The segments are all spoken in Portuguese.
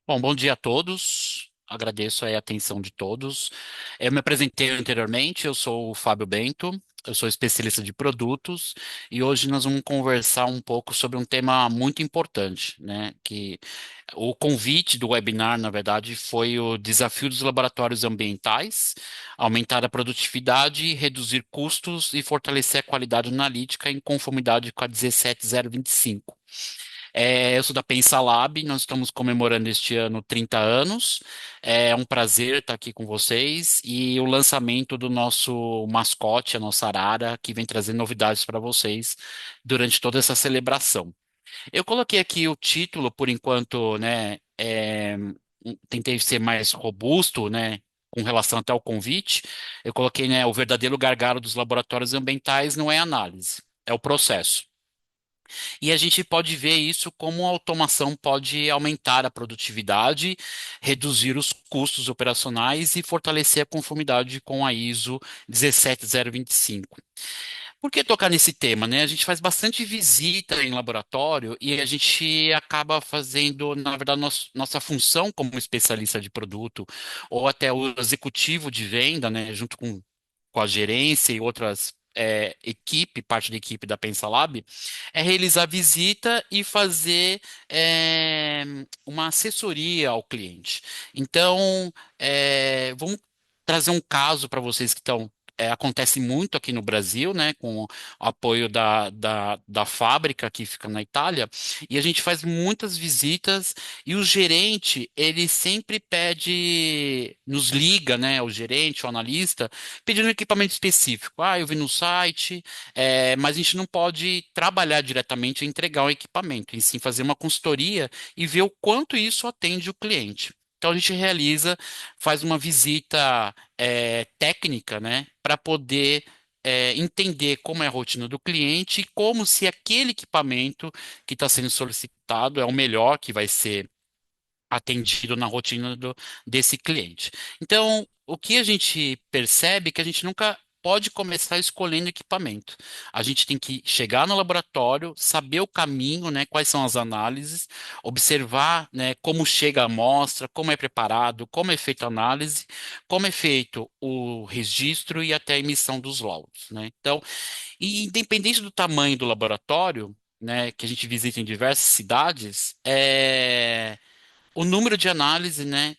Bom dia a todos. Agradeço aí a atenção de todos. Eu me apresentei anteriormente, eu sou o Fábio Bento, eu sou especialista de produtos e hoje nós vamos conversar um pouco sobre um tema muito importante, né? Que o convite do webinar, na verdade, foi o desafio dos laboratórios ambientais, aumentar a produtividade, reduzir custos e fortalecer a qualidade analítica em conformidade com a 17025. Eu sou da Pensa Lab, nós estamos comemorando este ano 30 anos. É um prazer estar aqui com vocês e o lançamento do nosso mascote, a nossa arara, que vem trazer novidades para vocês durante toda essa celebração. Eu coloquei aqui o título, por enquanto, né? Tentei ser mais robusto, né? Com relação até ao convite, eu coloquei, né, o verdadeiro gargalo dos laboratórios ambientais não é a análise, é o processo. E a gente pode ver isso como a automação pode aumentar a produtividade, reduzir os custos operacionais e fortalecer a conformidade com a ISO 17025. Por que tocar nesse tema, né? A gente faz bastante visita em laboratório e a gente acaba fazendo, na verdade, nossa função como especialista de produto ou até o executivo de venda, né, junto com a gerência e outras parte da equipe da PensaLab, é realizar visita e fazer uma assessoria ao cliente. Então, vamos trazer um caso para vocês que estão. Acontece muito aqui no Brasil, né, com o apoio da fábrica que fica na Itália, e a gente faz muitas visitas e o gerente, ele sempre pede, nos liga, né, o gerente, o analista, pedindo um equipamento específico. Ah, eu vi no site, mas a gente não pode trabalhar diretamente e entregar o equipamento, e sim fazer uma consultoria e ver o quanto isso atende o cliente. Então a gente faz uma visita técnica, né, para poder entender como é a rotina do cliente e como se aquele equipamento que está sendo solicitado é o melhor que vai ser atendido na rotina desse cliente. Então, o que a gente percebe é que a gente nunca pode começar escolhendo equipamento. A gente tem que chegar no laboratório, saber o caminho, né, quais são as análises, observar, né, como chega a amostra, como é preparado, como é feita a análise, como é feito o registro e até a emissão dos laudos, né? Então, e independente do tamanho do laboratório, né, que a gente visita em diversas cidades, o número de análise, né?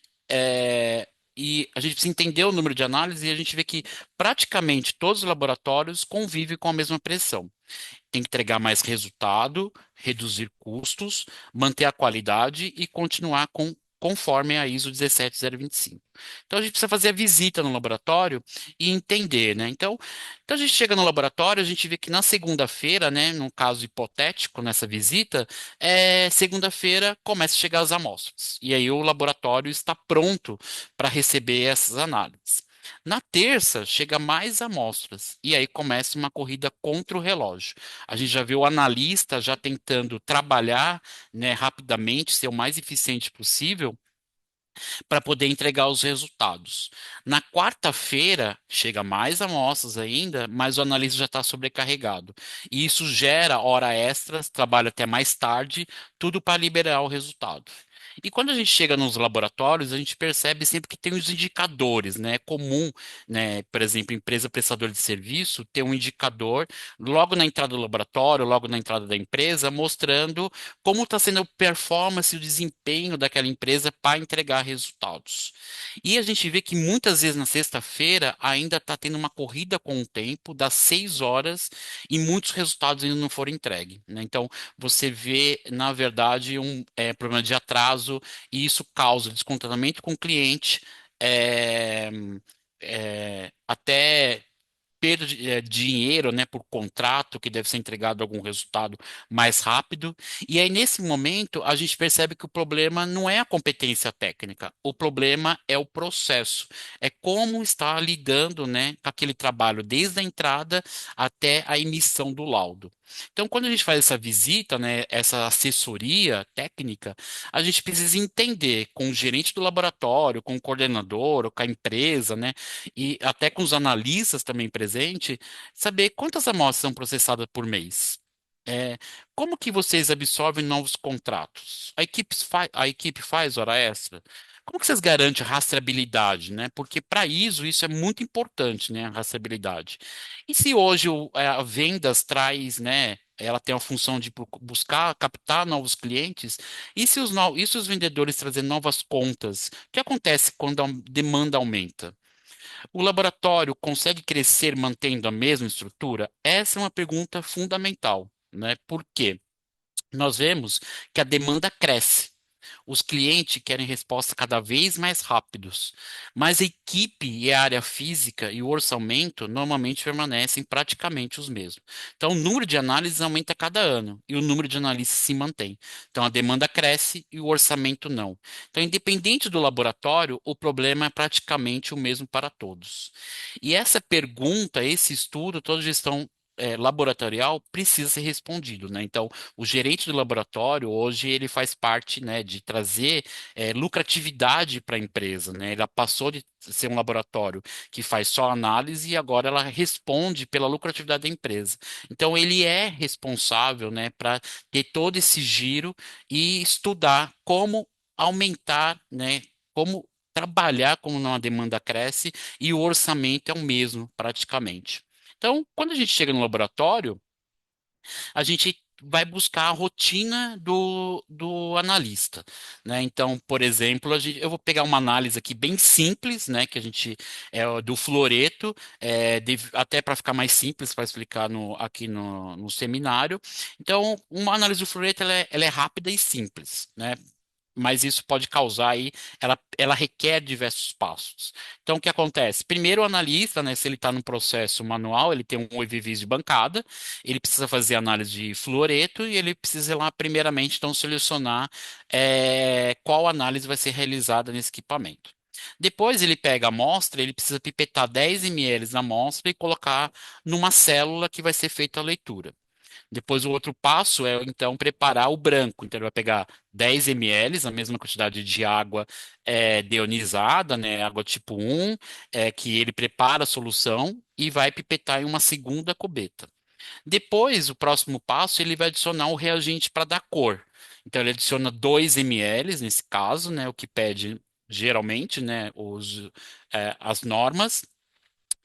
E a gente precisa entender o número de análise e a gente vê que praticamente todos os laboratórios convivem com a mesma pressão. Tem que entregar mais resultado, reduzir custos, manter a qualidade e continuar conforme a ISO 17025. Então a gente precisa fazer a visita no laboratório e entender, né? Então a gente chega no laboratório, a gente vê que na segunda-feira, né, num caso hipotético nessa visita, segunda-feira começa a chegar as amostras. E aí o laboratório está pronto para receber essas análises. Na terça, chega mais amostras, e aí começa uma corrida contra o relógio. A gente já vê o analista já tentando trabalhar, né, rapidamente, ser o mais eficiente possível para poder entregar os resultados. Na quarta-feira, chega mais amostras ainda, mas o analista já está sobrecarregado. E isso gera hora extras, trabalho até mais tarde, tudo para liberar o resultado. E quando a gente chega nos laboratórios, a gente percebe sempre que tem os indicadores, né? É comum, né? Por exemplo, empresa prestadora de serviço ter um indicador logo na entrada do laboratório, logo na entrada da empresa, mostrando como está sendo a performance e o desempenho daquela empresa para entregar resultados. E a gente vê que muitas vezes na sexta-feira ainda está tendo uma corrida com o tempo das 6 horas e muitos resultados ainda não foram entregues, né? Então você vê, na verdade, um problema de atraso e isso causa descontentamento com o cliente. é, Até perda de dinheiro, né, por contrato, que deve ser entregado algum resultado mais rápido. E aí, nesse momento, a gente percebe que o problema não é a competência técnica, o problema é o processo. É como está lidando, né, com aquele trabalho desde a entrada até a emissão do laudo. Então, quando a gente faz essa visita, né, essa assessoria técnica, a gente precisa entender com o gerente do laboratório, com o coordenador, ou com a empresa, né, e até com os analistas também presentes, saber quantas amostras são processadas por mês. É, como que vocês absorvem novos contratos? A equipe faz hora extra? Como que vocês garantem a rastreabilidade, né? Porque para isso é muito importante, né? A rastreabilidade. E se hoje a vendas traz, né? Ela tem a função de buscar, captar novos clientes. E se os vendedores trazerem novas contas? O que acontece quando a demanda aumenta? O laboratório consegue crescer mantendo a mesma estrutura? Essa é uma pergunta fundamental, né? Por quê? Nós vemos que a demanda cresce. Os clientes querem respostas cada vez mais rápidos, mas a equipe e a área física e o orçamento normalmente permanecem praticamente os mesmos. Então, o número de análises aumenta a cada ano e o número de análises se mantém. Então, a demanda cresce e o orçamento não. Então, independente do laboratório, o problema é praticamente o mesmo para todos. E essa pergunta, esse estudo, toda gestão laboratorial precisa ser respondido, né? Então, o gerente do laboratório hoje ele faz parte, né, de trazer lucratividade para a empresa, né? Ela passou de ser um laboratório que faz só análise e agora ela responde pela lucratividade da empresa. Então ele é responsável, né, para ter todo esse giro e estudar como aumentar, né, como trabalhar como uma demanda cresce e o orçamento é o mesmo praticamente. Então, quando a gente chega no laboratório a gente vai buscar a rotina do analista, né? Então, por exemplo, eu vou pegar uma análise aqui bem simples, né? Que a gente do fluoreto, até para ficar mais simples para explicar aqui no seminário. Então, uma análise do fluoreto ela é rápida e simples, né? Mas isso pode causar aí, ela requer diversos passos. Então, o que acontece? Primeiro, o analista, né, se ele está no processo manual, ele tem um EVVIS de bancada, ele precisa fazer análise de fluoreto e ele precisa ir lá, primeiramente, então, selecionar qual análise vai ser realizada nesse equipamento. Depois ele pega a amostra, ele precisa pipetar 10 ml na amostra e colocar numa célula que vai ser feita a leitura. Depois, o outro passo é, então, preparar o branco. Então, ele vai pegar 10 ml, a mesma quantidade de água deionizada, né, água tipo 1, que ele prepara a solução e vai pipetar em uma segunda cubeta. Depois, o próximo passo, ele vai adicionar o reagente para dar cor. Então, ele adiciona 2 ml, nesse caso, né, o que pede geralmente, né, as normas.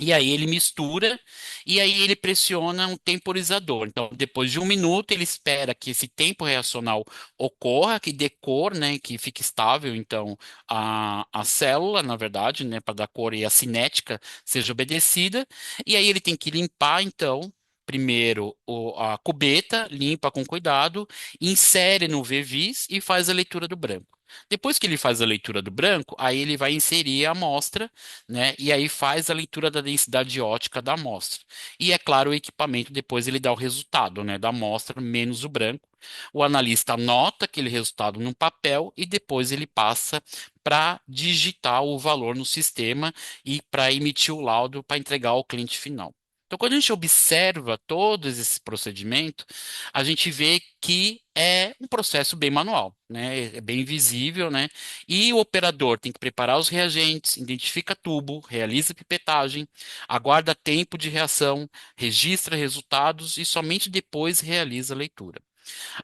E aí ele mistura e aí ele pressiona um temporizador. Então, depois de 1 minuto, ele espera que esse tempo reacional ocorra, que dê cor, né, que fique estável. Então, a célula, na verdade, né, para dar cor e a cinética seja obedecida. E aí ele tem que limpar, então, primeiro a cubeta, limpa com cuidado, insere no VVIS e faz a leitura do branco. Depois que ele faz a leitura do branco, aí ele vai inserir a amostra, né? E aí faz a leitura da densidade ótica da amostra. E é claro, o equipamento depois ele dá o resultado, né, da amostra menos o branco. O analista anota aquele resultado num papel e depois ele passa para digitar o valor no sistema e para emitir o laudo para entregar ao cliente final. Então, quando a gente observa todos esses procedimentos, a gente vê que é um processo bem manual, né? É bem visível, né? E o operador tem que preparar os reagentes, identifica tubo, realiza pipetagem, aguarda tempo de reação, registra resultados e somente depois realiza a leitura.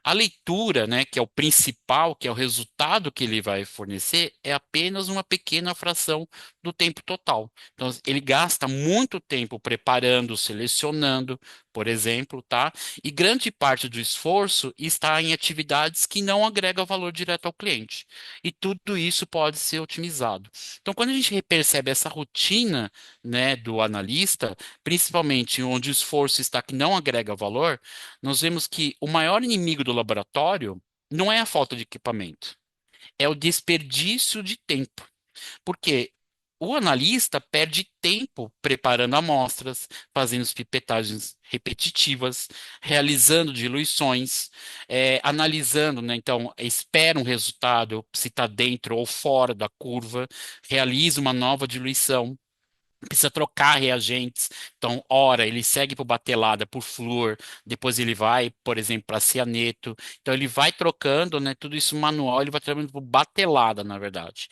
A leitura, né, que é o principal, que é o resultado que ele vai fornecer, é apenas uma pequena fração do tempo total. Então, ele gasta muito tempo preparando, selecionando, por exemplo, tá? E grande parte do esforço está em atividades que não agregam valor direto ao cliente. E tudo isso pode ser otimizado. Então, quando a gente percebe essa rotina, né, do analista, principalmente onde o esforço está que não agrega valor, nós vemos que o maior inimigo do laboratório não é a falta de equipamento, é o desperdício de tempo. Porque o analista perde tempo preparando amostras, fazendo as pipetagens repetitivas, realizando diluições, analisando, né? Então, espera um resultado, se está dentro ou fora da curva, realiza uma nova diluição. precisa trocar reagentes. Então, ora, ele segue por batelada, por flúor, depois ele vai, por exemplo, para cianeto. Então, ele vai trocando, né? Tudo isso manual, ele vai trocando por batelada, na verdade.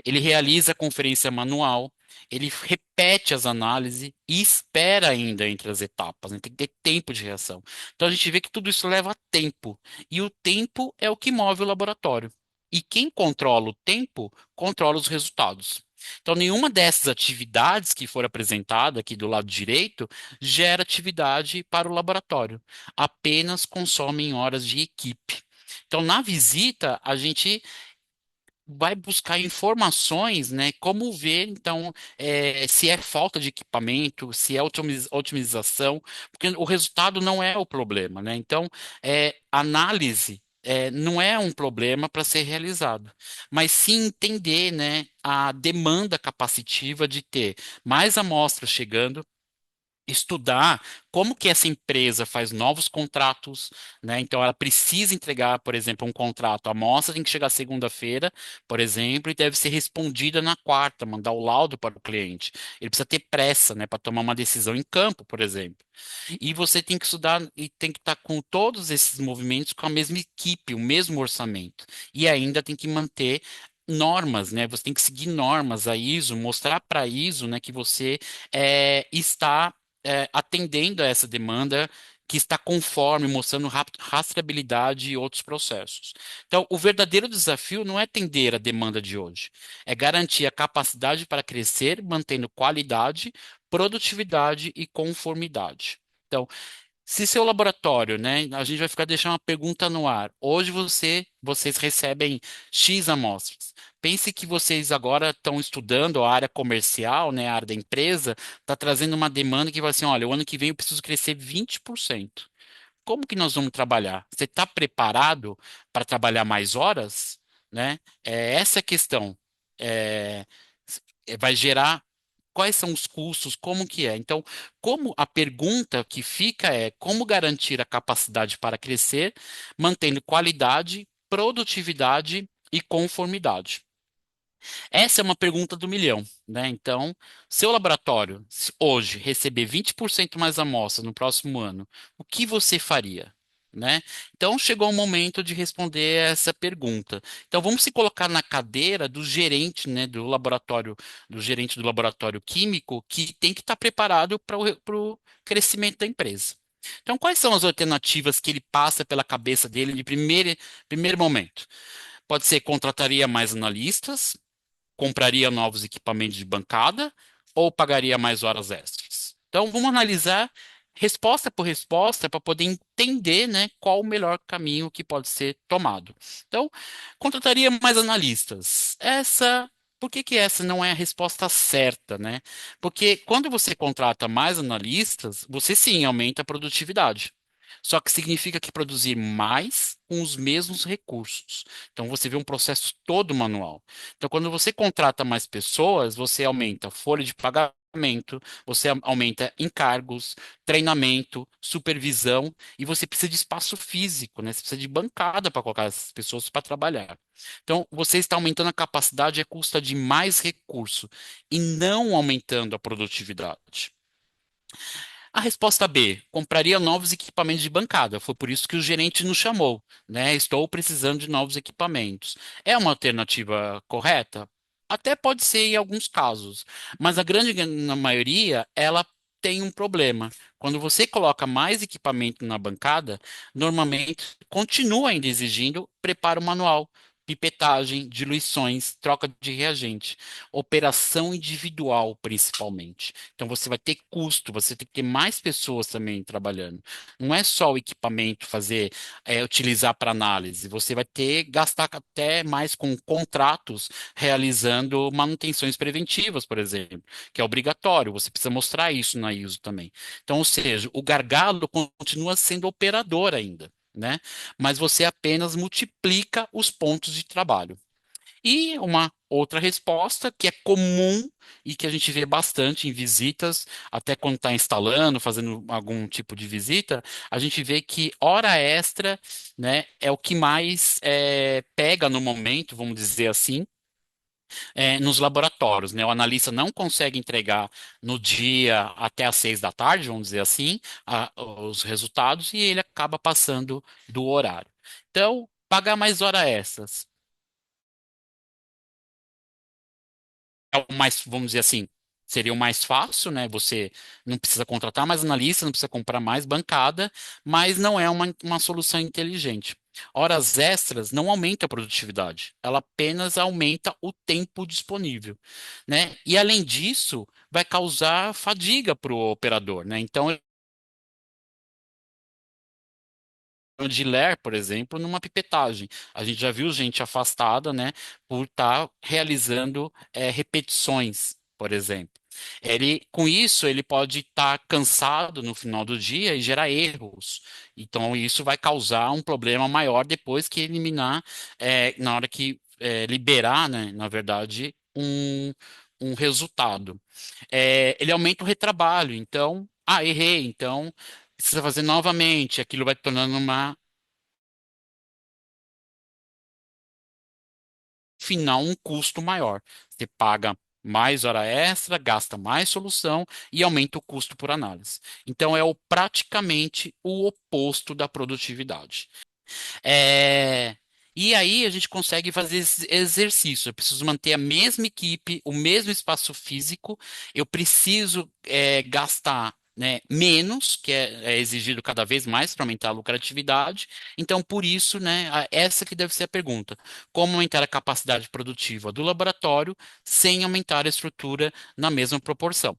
Ele realiza a conferência manual, ele repete as análises e espera ainda entre as etapas, né? Tem que ter tempo de reação. Então, a gente vê que tudo isso leva tempo. E o tempo é o que move o laboratório. E quem controla o tempo, controla os resultados. Então, nenhuma dessas atividades que for apresentada aqui do lado direito gera atividade para o laboratório, apenas consomem horas de equipe. Então, na visita, a gente vai buscar informações, né? Como ver, então, se é falta de equipamento, se é otimização, porque o resultado não é o problema, né? Então, análise. Não é um problema para ser realizado, mas sim entender, né, a demanda capacitiva de ter mais amostras chegando, estudar como que essa empresa faz novos contratos, né? Então ela precisa entregar, por exemplo, um contrato. A amostra tem que chegar segunda-feira, por exemplo, e deve ser respondida na quarta, mandar o laudo para o cliente. Ele precisa ter pressa, né, para tomar uma decisão em campo, por exemplo. E você tem que estudar e tem que estar com todos esses movimentos com a mesma equipe, o mesmo orçamento. E ainda tem que manter normas, né? Você tem que seguir normas, a ISO, mostrar para a ISO, né, que você está atendendo a essa demanda, que está conforme, mostrando rastreabilidade e outros processos. Então, o verdadeiro desafio não é atender a demanda de hoje, é garantir a capacidade para crescer, mantendo qualidade, produtividade e conformidade. Então, se seu laboratório, né, a gente vai ficar deixando uma pergunta no ar. Hoje vocês recebem X amostras. Pense que vocês agora estão estudando a área comercial, né, a área da empresa, está trazendo uma demanda que vai assim, olha, o ano que vem eu preciso crescer 20%. Como que nós vamos trabalhar? Você está preparado para trabalhar mais horas? Né? Essa é a questão. É, vai gerar quais são os custos, como que é. Então, como a pergunta que fica é como garantir a capacidade para crescer, mantendo qualidade, produtividade e conformidade. Essa é uma pergunta do milhão, né? Então, seu laboratório, se hoje receber 20% mais amostra no próximo ano, o que você faria? Né? Então, chegou o momento de responder essa pergunta. Então, vamos se colocar na cadeira do gerente, né, do gerente do laboratório químico, que tem que estar preparado para o crescimento da empresa. Então, quais são as alternativas que ele passa pela cabeça dele de primeiro momento? Pode ser contrataria mais analistas, compraria novos equipamentos de bancada ou pagaria mais horas extras? Então, vamos analisar resposta por resposta para poder entender, né, qual o melhor caminho que pode ser tomado. Então, contrataria mais analistas. Por que que essa não é a resposta certa, né? Porque quando você contrata mais analistas, você sim aumenta a produtividade. Só que significa que produzir mais com os mesmos recursos. Então você vê um processo todo manual. Então, quando você contrata mais pessoas, você aumenta a folha de pagamento, você aumenta encargos, treinamento, supervisão, e você precisa de espaço físico, né? Você precisa de bancada para colocar essas pessoas para trabalhar. Então, você está aumentando a capacidade à custa de mais recurso e não aumentando a produtividade. A resposta B, compraria novos equipamentos de bancada. Foi por isso que o gerente nos chamou, né? Estou precisando de novos equipamentos. É uma alternativa correta? Até pode ser em alguns casos, mas a grande na maioria, ela tem um problema. Quando você coloca mais equipamento na bancada, normalmente continua ainda exigindo preparo manual, pipetagem, diluições, troca de reagente, operação individual principalmente. Então você vai ter custo, você tem que ter mais pessoas também trabalhando. Não é só o equipamento fazer, utilizar para análise. Você vai ter gastar até mais com contratos realizando manutenções preventivas, por exemplo, que é obrigatório. Você precisa mostrar isso na ISO também. Então, ou seja, o gargalo continua sendo operador ainda, né? Mas você apenas multiplica os pontos de trabalho. E uma outra resposta que é comum e que a gente vê bastante em visitas, até quando está instalando, fazendo algum tipo de visita, a gente vê que hora extra, né, é o que mais pega no momento, vamos dizer assim, nos laboratórios, né? O analista não consegue entregar no dia até às 6 da tarde, vamos dizer assim, os resultados, e ele acaba passando do horário. Então, pagar mais hora extras é o mais, vamos dizer assim, seria o mais fácil, né? Você não precisa contratar mais analista, não precisa comprar mais bancada, mas não é uma solução inteligente. Horas extras não aumenta a produtividade, ela apenas aumenta o tempo disponível, né? E além disso, vai causar fadiga para o operador, né? Então, de ler, por exemplo, numa pipetagem. A gente já viu gente afastada, né, por estar realizando repetições, por exemplo. Com isso, ele pode estar cansado no final do dia e gerar erros. Então, isso vai causar um problema maior depois que eliminar, na hora que liberar, né, na verdade, um resultado. Ele aumenta o retrabalho. Então, errei. Então, precisa fazer novamente. Aquilo vai tornando uma final um custo maior. Você paga mais hora extra, gasta mais solução e aumenta o custo por análise. Então é praticamente o oposto da produtividade. É, E aí a gente consegue fazer esse exercício. Eu preciso manter a mesma equipe, o mesmo espaço físico. Eu preciso gastar, né, menos, que é exigido cada vez mais para aumentar a lucratividade. Então, por isso, né, essa que deve ser a pergunta: como aumentar a capacidade produtiva do laboratório sem aumentar a estrutura na mesma proporção?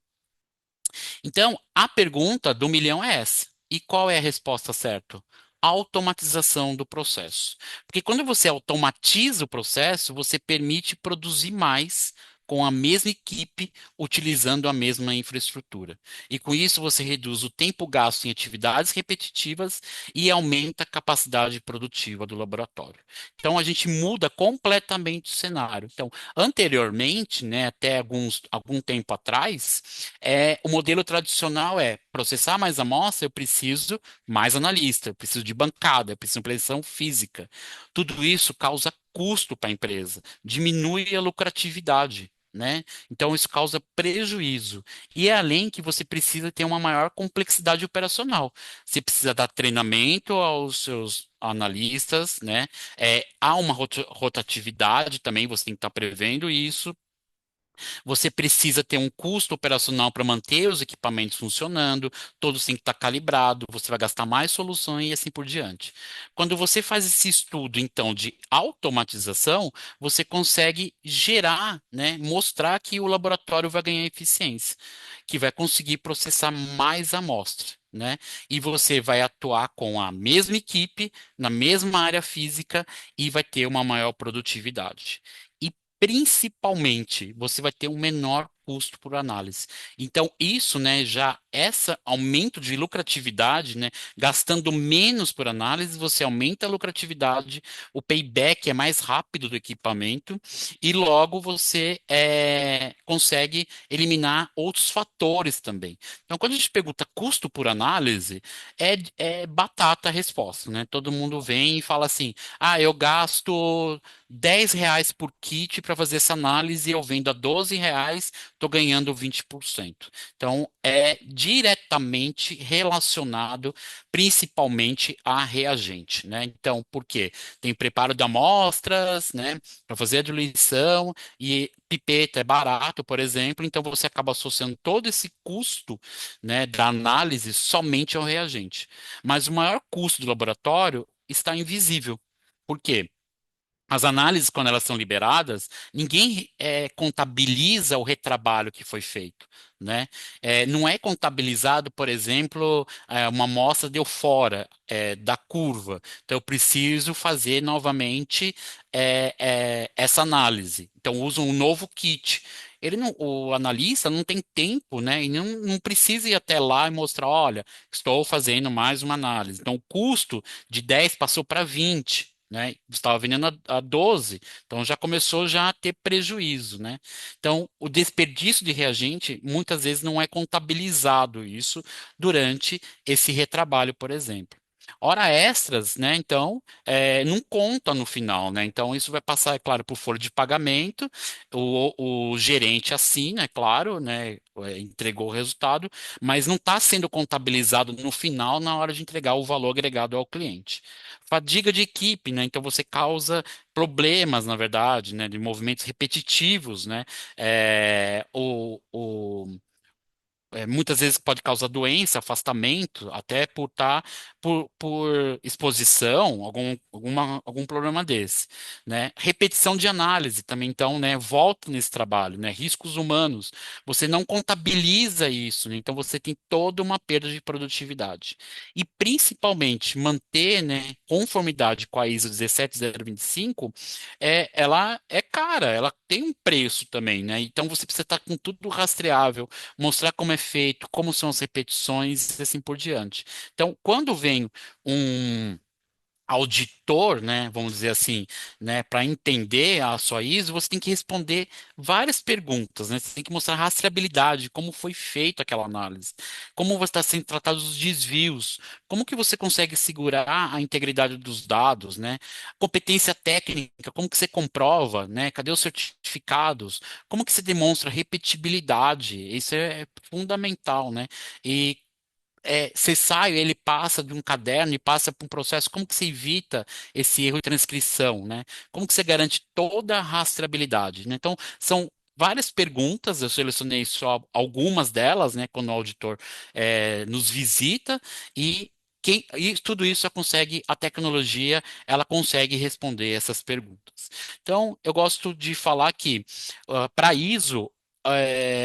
Então, a pergunta do milhão é essa. E qual é a resposta certa? Automatização do processo. Porque quando você automatiza o processo, você permite produzir mais com a mesma equipe, utilizando a mesma infraestrutura. E com isso você reduz o tempo gasto em atividades repetitivas e aumenta a capacidade produtiva do laboratório. Então a gente muda completamente o cenário. Então, anteriormente, né, até algum tempo atrás, o modelo tradicional é processar mais amostra, eu preciso mais analista, eu preciso de bancada, eu preciso de impressão física. Tudo isso causa custo para a empresa, diminui a lucratividade, né? Então isso causa prejuízo. E é além que você precisa ter uma maior complexidade operacional. Você precisa dar treinamento aos seus analistas, né? Há uma rotatividade também, você tem que estar prevendo isso. Você precisa ter um custo operacional para manter os equipamentos funcionando, todos têm que estar calibrados, você vai gastar mais soluções e assim por diante. Quando você faz esse estudo, então, de automatização, você consegue gerar, né, mostrar que o laboratório vai ganhar eficiência, que vai conseguir processar mais amostras. Né? E você vai atuar com a mesma equipe, na mesma área física e vai ter uma maior produtividade. E principalmente, você vai ter um menor custo por análise. Então, isso, né, já esse aumento de lucratividade, né, gastando menos por análise, você aumenta a lucratividade, o payback é mais rápido do equipamento e logo você consegue eliminar outros fatores também. Então, quando a gente pergunta custo por análise, é batata a resposta, né? Todo mundo vem e fala assim: eu gasto R$ 10 por kit para fazer essa análise, eu vendo a R$ 12, estou ganhando 20%. Então, é diretamente relacionado principalmente a reagente, né? Então, por quê? Tem preparo de amostras, né, para fazer a diluição e pipeta é barato, por exemplo, então você acaba associando todo esse custo, né, da análise somente ao reagente. Mas o maior custo do laboratório está invisível. Por quê? As análises, quando elas são liberadas, ninguém contabiliza o retrabalho que foi feito, né? Não é contabilizado, por exemplo, uma amostra deu fora da curva. Então, eu preciso fazer novamente essa análise. Então, uso um novo kit. O analista não tem tempo, né? E não precisa ir até lá e mostrar, olha, estou fazendo mais uma análise. Então, o custo de 10 passou para 20, né? Você estava vendendo a 12, então já começou já a ter prejuízo, né? Então, o desperdício de reagente muitas vezes não é contabilizado isso durante esse retrabalho, por exemplo. Hora extras, né? Então, não conta no final, né? Então, isso vai passar, é claro, por folha de pagamento. O gerente assina, é claro, né? Entregou o resultado, mas não está sendo contabilizado no final na hora de entregar o valor agregado ao cliente. Fadiga de equipe, né? Então, você causa problemas, na verdade, né? De movimentos repetitivos, né? Muitas vezes pode causar doença, afastamento, até por estar por exposição, algum problema desse, né? Repetição de análise também, então, né? Volta nesse trabalho, né? Riscos humanos, você não contabiliza isso, né? Então você tem toda uma perda de produtividade. E principalmente manter, né, conformidade com a ISO 17025, ela é cara, ela tem um preço também, né? Então você precisa estar com tudo rastreável, mostrar como é feito, como são as repetições e assim por diante. Então, quando vem um auditor, né, vamos dizer assim, né, para entender a sua ISO, você tem que responder várias perguntas, né? Você tem que mostrar rastreabilidade, como foi feita aquela análise, como você está sendo tratado os desvios, como que você consegue segurar a integridade dos dados, né? Competência técnica, como que você comprova, né? Cadê os certificados? Como que você demonstra repetibilidade? Isso é fundamental, né? E cessário, ele passa de um caderno e passa por um processo, como que você evita esse erro de transcrição, né? Como que você garante toda a rastreabilidade, né? Então, são várias perguntas, eu selecionei só algumas delas, né, quando o auditor nos visita e tudo isso a tecnologia, ela consegue responder essas perguntas. Então, eu gosto de falar que, para ISO,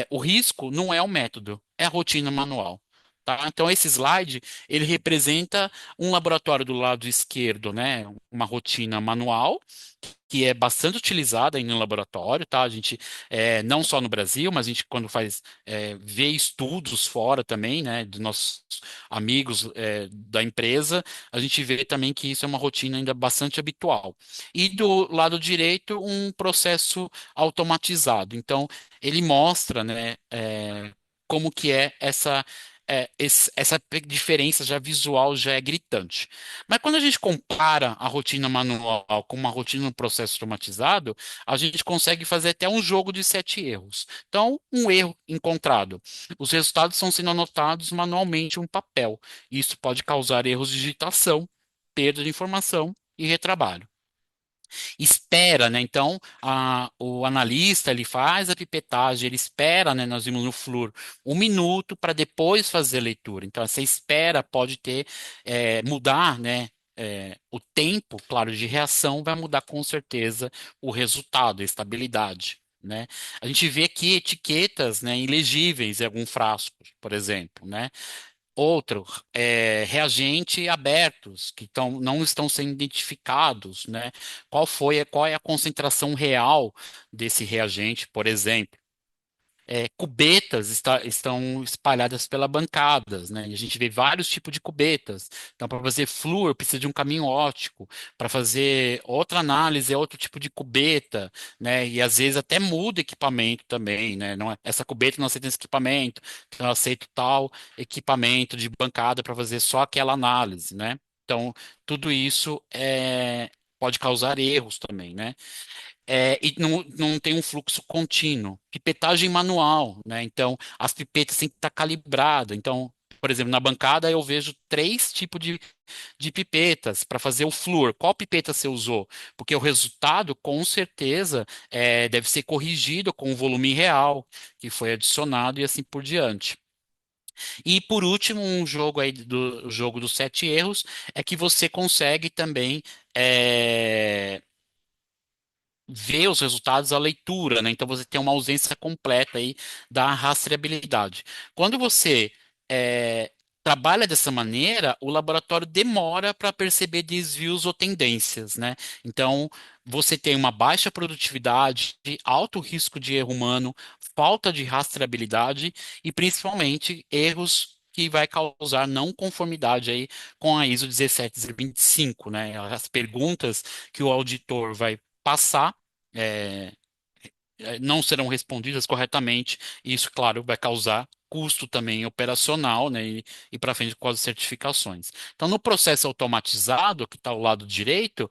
o risco não é o método, é a rotina manual. Tá? Então, esse slide, ele representa um laboratório do lado esquerdo, né? Uma rotina manual, que é bastante utilizada aí no laboratório, tá? A gente, não só no Brasil, mas a gente, quando faz, vê estudos fora também, né? Dos nossos amigos, da empresa, a gente vê também que isso é uma rotina ainda bastante habitual. E do lado direito, um processo automatizado. Então, ele mostra, né? Como que é essa diferença já visual já é gritante. Mas quando a gente compara a rotina manual com uma rotina no processo automatizado, a gente consegue fazer até um jogo de sete erros. Então, um erro encontrado. Os resultados estão sendo anotados manualmente em um papel. Isso pode causar erros de digitação, perda de informação e retrabalho. Espera, né? Então, o analista ele faz a pipetagem, ele espera, né? Nós vimos no Flur, 1 minuto para depois fazer a leitura. Então, essa espera pode mudar, né? O tempo, claro, de reação vai mudar com certeza o resultado, a estabilidade. Né? A gente vê aqui etiquetas, né, ilegíveis em algum frasco, por exemplo, né? Outro, reagente abertos, que não estão sendo identificados, né? Qual é a concentração real desse reagente, por exemplo? Cubetas estão espalhadas pela bancadas, né? E a gente vê vários tipos de cubetas. Então, para fazer flúor, precisa de um caminho óptico. Para fazer outra análise, é outro tipo de cubeta, né? E às vezes até muda equipamento também, né? Não essa cubeta não aceita esse equipamento, então eu aceito tal equipamento de bancada para fazer só aquela análise, né? Então, tudo isso pode causar erros também, né? E não tem um fluxo contínuo. Pipetagem manual, né? Então, as pipetas têm que estar calibradas. Então, por exemplo, na bancada eu vejo três tipos de pipetas para fazer o flúor. Qual pipeta você usou? Porque o resultado, com certeza, deve ser corrigido com o volume real que foi adicionado e assim por diante. E por último, um jogo aí do o jogo dos sete erros é que você consegue também ver os resultados da leitura, né? Então você tem uma ausência completa aí da rastreabilidade. Quando você é, trabalha dessa maneira, o laboratório demora para perceber desvios ou tendências, né? Então você tem uma baixa produtividade, alto risco de erro humano, falta de rastreabilidade e principalmente erros que vai causar não conformidade aí com a ISO 17025, né? As perguntas que o auditor vai passar é, não serão respondidas corretamente, e isso, claro, vai causar custo também operacional, né, e para frente com as certificações. Então, no processo automatizado, que está ao lado direito,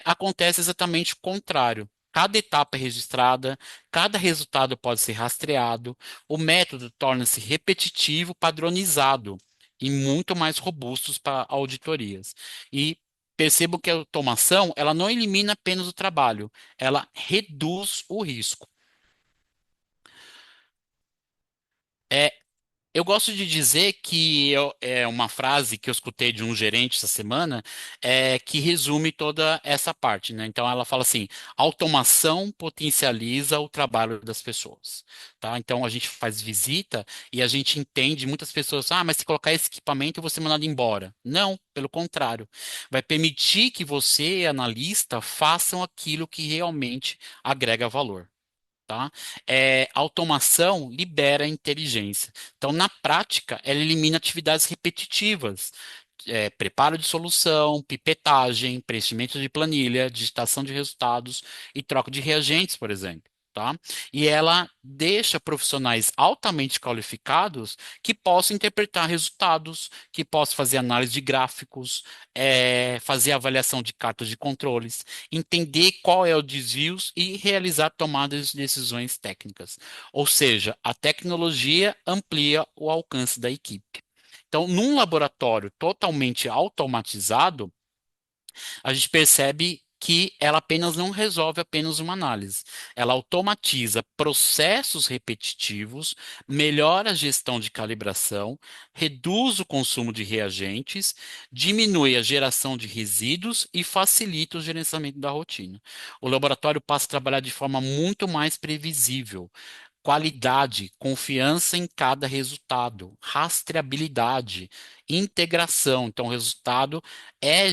acontece exatamente o contrário. Cada etapa é registrada, cada resultado pode ser rastreado, o método torna-se repetitivo, padronizado e muito mais robusto para auditorias. E percebo que a automação, ela não elimina apenas o trabalho, ela reduz o risco. É, Eu gosto de dizer que é uma frase que eu escutei de um gerente essa semana, que resume toda essa parte, né? Então ela fala assim: automação potencializa o trabalho das pessoas, tá? Então a gente faz visita e a gente entende muitas pessoas, mas se colocar esse equipamento eu vou ser mandado embora. Não, pelo contrário, vai permitir que você, analista, façam aquilo que realmente agrega valor. Tá? Automação libera inteligência. Então, na prática, ela elimina atividades repetitivas. Preparo de solução, pipetagem, preenchimento de planilha, digitação de resultados e troca de reagentes, por exemplo. Tá? E ela deixa profissionais altamente qualificados que possam interpretar resultados, que possam fazer análise de gráficos, fazer avaliação de cartas de controles, entender qual é o desvios e realizar tomadas de decisões técnicas. Ou seja, a tecnologia amplia o alcance da equipe. Então, num laboratório totalmente automatizado, a gente percebe que ela apenas não resolve apenas uma análise. Ela automatiza processos repetitivos, melhora a gestão de calibração, reduz o consumo de reagentes, diminui a geração de resíduos e facilita o gerenciamento da rotina. O laboratório passa a trabalhar de forma muito mais previsível, qualidade, confiança em cada resultado, rastreabilidade, integração. Então, o resultado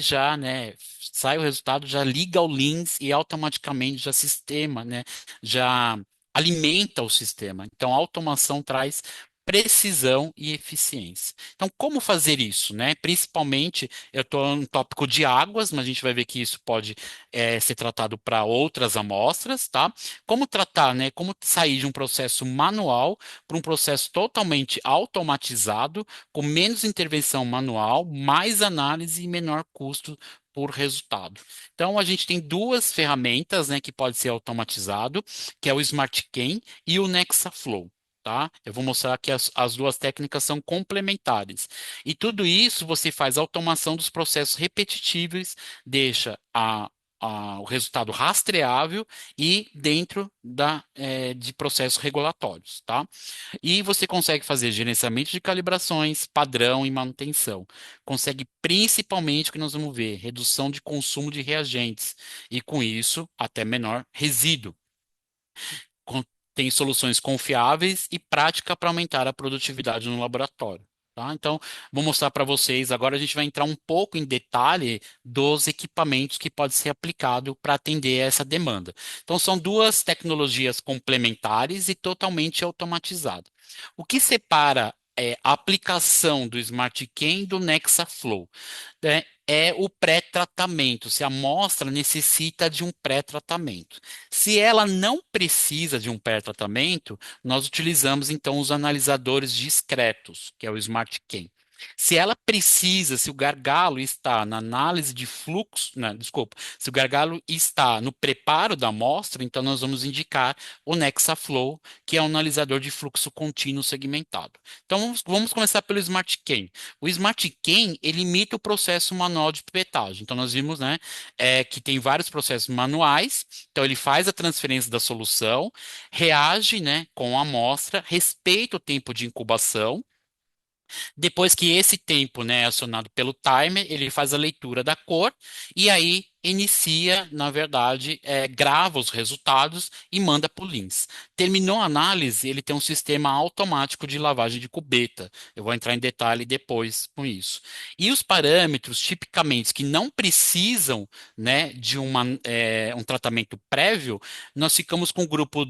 já, né? Sai o resultado, já liga ao Leans e automaticamente já sistema, né? Já alimenta o sistema. Então, a automação traz precisão e eficiência. Então, como fazer isso, né? Principalmente, eu estou no tópico de águas, mas a gente vai ver que isso pode ser tratado para outras amostras, tá? Como tratar, né? Como sair de um processo manual para um processo totalmente automatizado, com menos intervenção manual, mais análise e menor custo por resultado. Então, a gente tem duas ferramentas, né, que pode ser automatizado, que é o SmartCam e o NexaFlow. Tá? Eu vou mostrar que as duas técnicas são complementares. E tudo isso você faz automação dos processos repetitivos, deixa o resultado rastreável e dentro de processos regulatórios, tá? E você consegue fazer gerenciamento de calibrações, padrão e manutenção. Consegue principalmente o que nós vamos ver, redução de consumo de reagentes e com isso até menor resíduo. Tem soluções confiáveis e prática para aumentar a produtividade no laboratório. Tá? Então, vou mostrar para vocês. Agora a gente vai entrar um pouco em detalhe dos equipamentos que pode ser aplicado para atender essa demanda. Então, são duas tecnologias complementares e totalmente automatizadas. O que separa a aplicação do SmartCam do NexaFlow, né, é o pré-tratamento, se a amostra necessita de um pré-tratamento. Se ela não precisa de um pré-tratamento, nós utilizamos então os analisadores discretos, que é o SmartCam. Se ela precisa, se o gargalo está na análise de fluxo, não, desculpa, se o gargalo está no preparo da amostra, então nós vamos indicar o NexaFlow, que é um analisador de fluxo contínuo segmentado. Então vamos começar pelo SmartCam. O SmartCam, ele imita o processo manual de pipetagem. Então nós vimos, né, que tem vários processos manuais. Então ele faz a transferência da solução, reage, né, com a amostra, respeita o tempo de incubação. Depois que esse tempo, né, é acionado pelo timer, ele faz a leitura da cor e aí inicia, na verdade, grava os resultados e manda para o Lins. Terminou a análise, ele tem um sistema automático de lavagem de cubeta. Eu vou entrar em detalhe depois com isso. E os parâmetros, tipicamente, que não precisam, né, de um tratamento prévio, nós ficamos com o grupo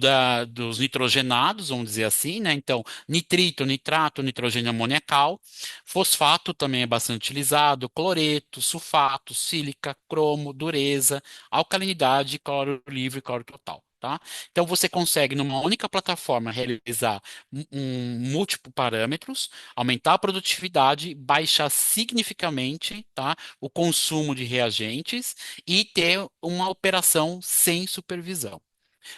dos nitrogenados, vamos dizer assim, né? Então, nitrito, nitrato, nitrogênio amoniacal. Fosfato também é bastante utilizado, cloreto, sulfato, sílica, cromo, dureza, alcalinidade, cloro livre e cloro total. Tá? Então você consegue, numa única plataforma, realizar múltiplos parâmetros, aumentar a produtividade, baixar significativamente, tá, o consumo de reagentes e ter uma operação sem supervisão.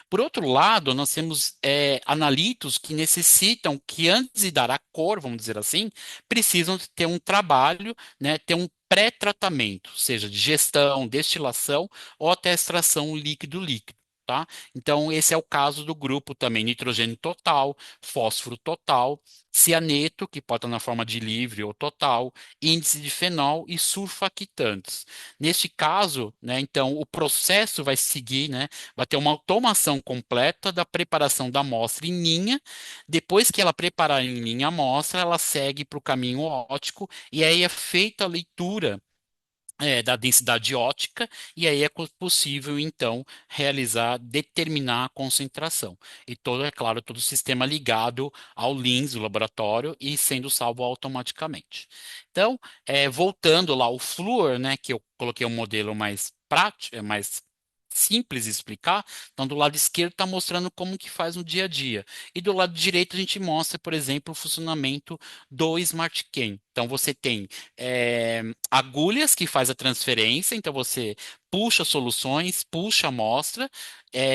Por outro lado, nós temos analitos que necessitam, que antes de dar a cor, vamos dizer assim, precisam ter um trabalho, né, ter um pré-tratamento, seja de gestão, destilação ou até extração líquido-líquido. Tá? Então, esse é o caso do grupo também nitrogênio total, fósforo total, cianeto, que pode estar na forma de livre ou total, índice de fenol e surfactantes. Neste caso, né, então, o processo vai seguir, né, vai ter uma automação completa da preparação da amostra em linha. Depois que ela preparar em linha a amostra, ela segue para o caminho óptico e aí é feita a leitura da densidade ótica, e aí é possível, então, determinar a concentração. E todo, é claro, todo o sistema ligado ao LINS, o laboratório, e sendo salvo automaticamente. Então, voltando lá, o Fluor, né, que eu coloquei um modelo mais prático, mais simples de explicar. Então, do lado esquerdo está mostrando como que faz no dia a dia. E do lado direito a gente mostra, por exemplo, o funcionamento do SmartCam. Então, você tem agulhas que faz a transferência, então você puxa soluções, puxa a amostra,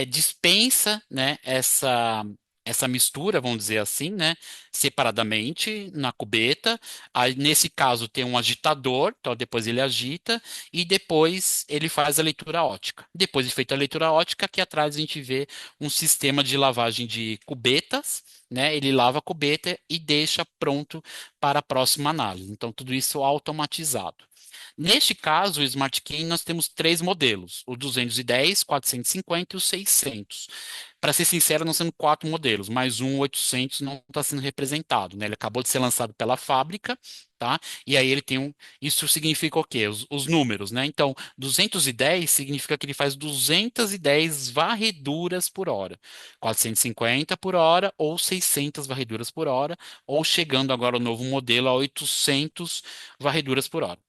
dispensa, né, essa mistura, vamos dizer assim, né, separadamente na cubeta. Aí, nesse caso, tem um agitador, então depois ele agita e depois ele faz a leitura ótica. Depois de feita a leitura ótica, aqui atrás a gente vê um sistema de lavagem de cubetas, né? Ele lava a cubeta e deixa pronto para a próxima análise. Então, tudo isso automatizado. Neste caso, o Smart Key, nós temos três modelos: o 210, 450 e o 600. Para ser sincero, nós temos quatro modelos, mas um 800 não está sendo representado, né? Ele acabou de ser lançado pela fábrica, tá? E aí ele tem um. Isso significa o quê? Os números, né? Então, 210 significa que ele faz 210 varreduras por hora, 450 por hora ou 600 varreduras por hora, ou chegando agora o novo modelo a 800 varreduras por hora.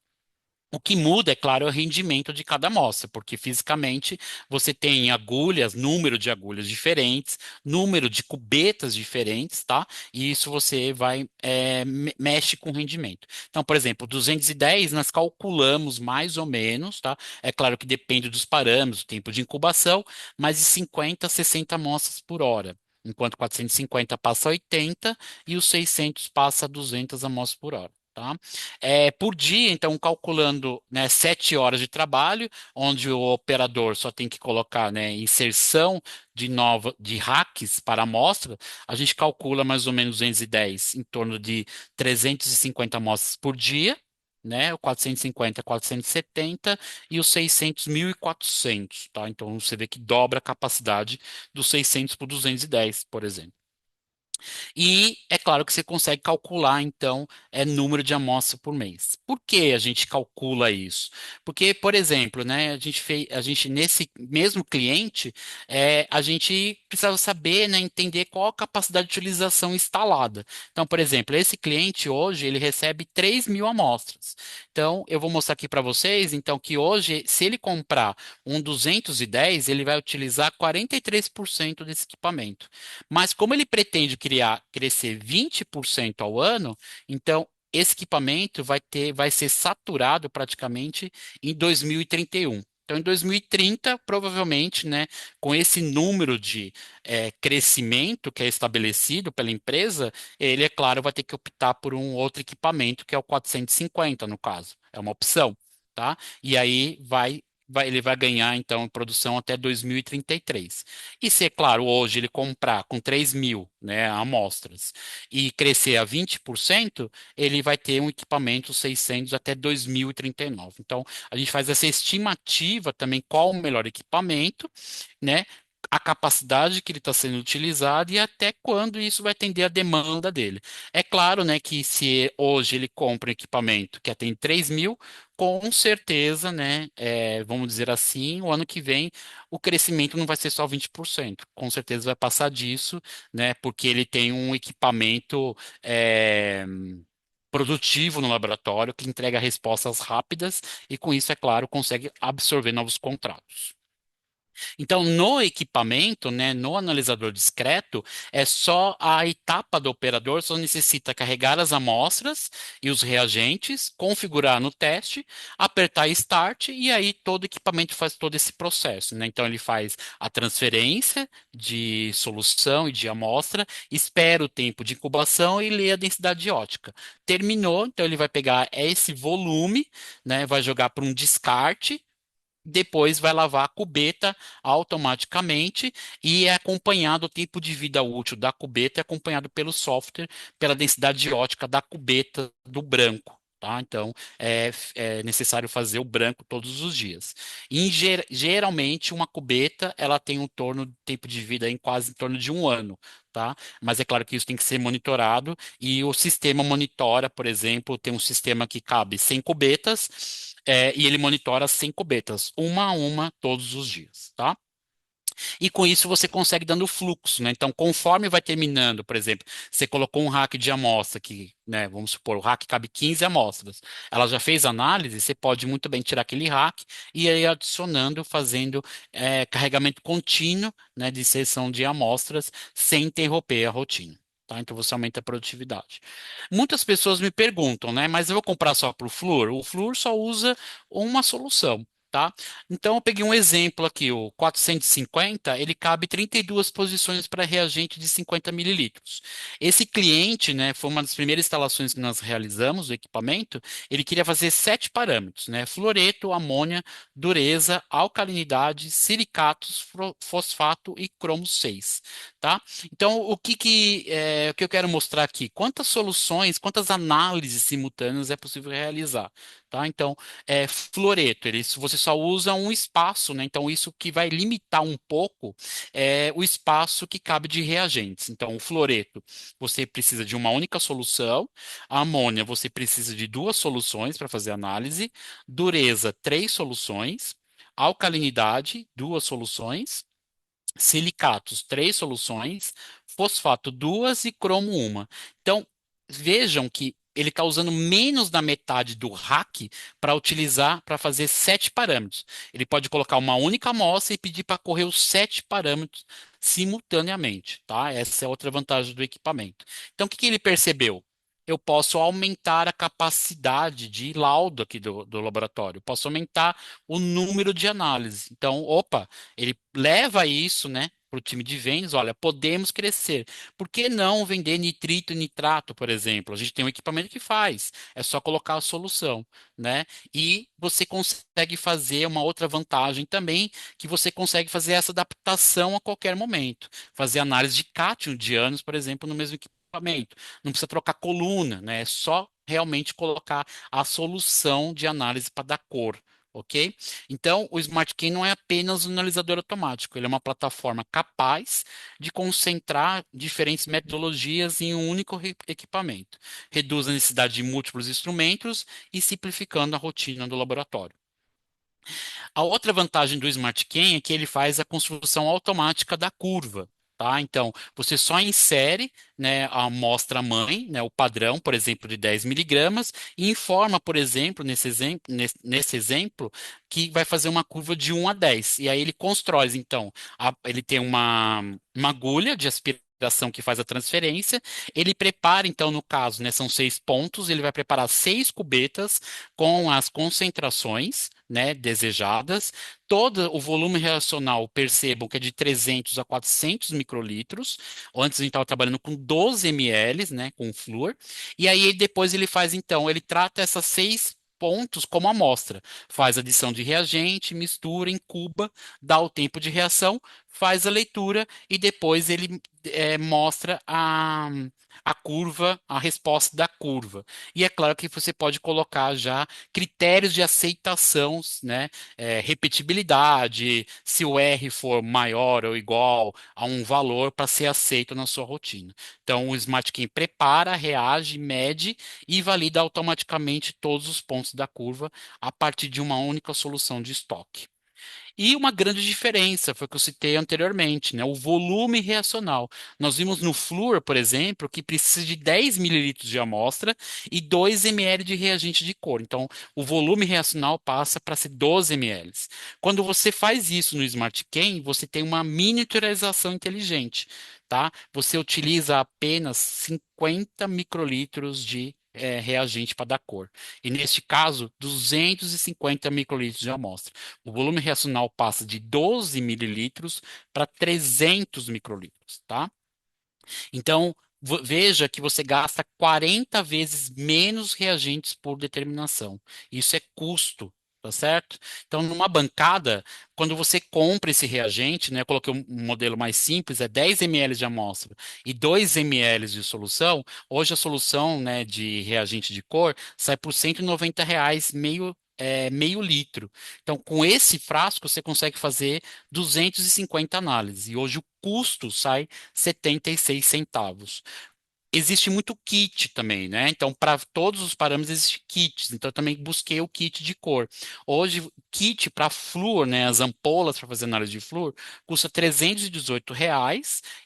O que muda, é claro, é o rendimento de cada amostra, porque fisicamente você tem agulhas, número de agulhas diferentes, número de cubetas diferentes, tá? E isso você vai, mexe com o rendimento. Então, por exemplo, 210 nós calculamos mais ou menos, tá? É claro que depende dos parâmetros, o tempo de incubação, mas de 50 a 60 amostras por hora. Enquanto 450 passa a 80 e os 600 passa a 200 amostras por hora. Tá? Por dia, então, calculando, né, 7 horas de trabalho, onde o operador só tem que colocar, né, inserção de hacks para a amostra, a gente calcula mais ou menos 210, em torno de 350 amostras por dia, né, o 450, 470 e os 600, 1.400, tá? Então, você vê que dobra a capacidade dos 600 por 210, por exemplo. E é claro que você consegue calcular, então, número de amostras por mês. Por que a gente calcula isso? Porque, por exemplo, né, a gente nesse mesmo cliente, a gente precisava saber, né, entender qual a capacidade de utilização instalada. Então, por exemplo, esse cliente hoje ele recebe 3.000 amostras. Então, eu vou mostrar aqui para vocês, então, que hoje, se ele comprar um 210, ele vai utilizar 43% desse equipamento. Mas como ele pretende crescer 20% ao ano, então esse equipamento vai ser saturado praticamente em 2031. Então, em 2030, provavelmente, né, com esse número de crescimento que é estabelecido pela empresa, ele, é claro, vai ter que optar por um outro equipamento, que é o 450, no caso. É uma opção, tá? E aí ele vai ganhar, então, produção até 2033. E se, é claro, hoje ele comprar com 3.000, né, amostras e crescer a 20%, ele vai ter um equipamento 600 até 2039. Então, a gente faz essa estimativa também qual o melhor equipamento, né? A capacidade que ele está sendo utilizado e até quando isso vai atender a demanda dele. É claro, né, que se hoje ele compra um equipamento que atende 3.000, com certeza, né, vamos dizer assim, o ano que vem o crescimento não vai ser só 20%. Com certeza vai passar disso, né, porque ele tem um equipamento produtivo no laboratório que entrega respostas rápidas e com isso, é claro, consegue absorver novos contratos. Então, no equipamento, né, no analisador discreto, é só a etapa do operador, só necessita carregar as amostras e os reagentes, configurar no teste, apertar Start e aí todo equipamento faz todo esse processo, né? Então, ele faz a transferência de solução e de amostra, espera o tempo de incubação e lê a densidade ótica. Terminou, então ele vai pegar esse volume, né, vai jogar para um descarte. Depois vai lavar a cubeta automaticamente e é acompanhado o tempo de vida útil da cubeta, é acompanhado pelo software, pela densidade ótica da cubeta do branco. Tá? Então, é necessário fazer o branco todos os dias. Geralmente, uma cubeta ela tem um tempo de vida em quase em torno de um ano. Tá? Mas é claro que isso tem que ser monitorado e o sistema monitora, por exemplo, tem um sistema que cabe 100 cubetas, e ele monitora 100 cubetas, uma a uma, todos os dias, tá? E com isso você consegue dando fluxo, né? Então, conforme vai terminando, por exemplo, você colocou um rack de amostra que, né, vamos supor, o rack cabe 15 amostras. Ela já fez análise, você pode muito bem tirar aquele rack e ir adicionando, fazendo carregamento contínuo, né, de sessão de amostras sem interromper a rotina. Tá? Então você aumenta a produtividade. Muitas pessoas me perguntam, né? Mas eu vou comprar só para o flúor? O flúor só usa uma solução. Tá? Então, eu peguei um exemplo aqui, o 450, ele cabe 32 posições para reagente de 50 mililitros. Esse cliente, né, foi uma das primeiras instalações que nós realizamos, o equipamento, ele queria fazer 7 parâmetros, né, fluoreto, amônia, dureza, alcalinidade, silicatos, fosfato e cromo 6, tá? Então, o que eu quero mostrar aqui? Quantas soluções, quantas análises simultâneas é possível realizar, tá? Então, fluoreto, você só usa um espaço, né? Então, isso que vai limitar um pouco o espaço que cabe de reagentes. Então, o fluoreto, você precisa de uma única solução. A amônia, você precisa de duas soluções para fazer análise. Dureza, três soluções. Alcalinidade, duas soluções. Silicatos, três soluções. Fosfato, duas e cromo, uma. Então, vejam que ele está usando menos da metade do rack para utilizar para fazer 7 parâmetros. Ele pode colocar uma única amostra e pedir para correr os 7 parâmetros simultaneamente, tá? Essa é outra vantagem do equipamento. Então, o que que ele percebeu? Eu posso aumentar a capacidade de laudo aqui do laboratório, eu posso aumentar o número de análises. Então, opa, ele leva isso, né, para o time de vendas. Olha, podemos crescer. Por que não vender nitrito e nitrato, por exemplo? A gente tem um equipamento que faz. É só colocar a solução, né? E você consegue fazer uma outra vantagem também, que você consegue fazer essa adaptação a qualquer momento. Fazer análise de cátion de anos, por exemplo, no mesmo equipamento. Não precisa trocar coluna, né? É só realmente colocar a solução de análise para dar cor. Ok? Então, o Smart Key não é apenas um analisador automático, ele é uma plataforma capaz de concentrar diferentes metodologias em um único equipamento. Reduz a necessidade de múltiplos instrumentos e simplificando a rotina do laboratório. A outra vantagem do SmartCam é que ele faz a construção automática da curva. Tá? Então, você só insere, né, a amostra-mãe, né, o padrão, por exemplo, de 10 miligramas, e informa, por exemplo, nesse exemplo, que vai fazer uma curva de 1 a 10. E aí ele constrói, então, ele tem uma agulha de aspiração que faz a transferência, ele prepara, então, no caso, né, são 6 pontos, ele vai preparar 6 cubetas com as concentrações, né, desejadas. Todo o volume reacional, percebam que é de 300 a 400 microlitros. Antes a gente estava trabalhando com 12 ml, né, com flúor. E aí depois ele faz, então, ele trata essas 6 pontos como amostra. Faz adição de reagente, mistura, incuba, dá o tempo de reação, faz a leitura e depois ele mostra a curva, a resposta da curva. E é claro que você pode colocar já critérios de aceitação, né? Repetibilidade, se o R for maior ou igual a um valor para ser aceito na sua rotina. Então, o Smart Key prepara, reage, mede e valida automaticamente todos os pontos da curva a partir de uma única solução de estoque. E uma grande diferença foi o que eu citei anteriormente, né? O volume reacional. Nós vimos no flúor, por exemplo, que precisa de 10 mililitros de amostra e 2 ml de reagente de cor. Então, o volume reacional passa para ser 12 ml. Quando você faz isso no SmartCam, você tem uma miniaturização inteligente, tá? Você utiliza apenas 50 microlitros de reagente para dar cor. E neste caso, 250 microlitros de amostra. O volume reacional passa de 12 mililitros para 300 microlitros, tá? Então, veja que você gasta 40 vezes menos reagentes por determinação. Isso é custo, tá certo? Então, numa bancada, quando você compra esse reagente, né, eu coloquei um modelo mais simples, é 10 ml de amostra e 2 ml de solução. Hoje a solução, né, de reagente de cor sai por R$ 190, meio litro. Então, com esse frasco, você consegue fazer 250 análises. E hoje o custo sai 76 centavos. Existe muito kit também, né? Então, para todos os parâmetros existem kits. Então, eu também busquei o kit de cor. Hoje, kit para flúor, né? As ampolas para fazer análise de flúor, custa R$ 318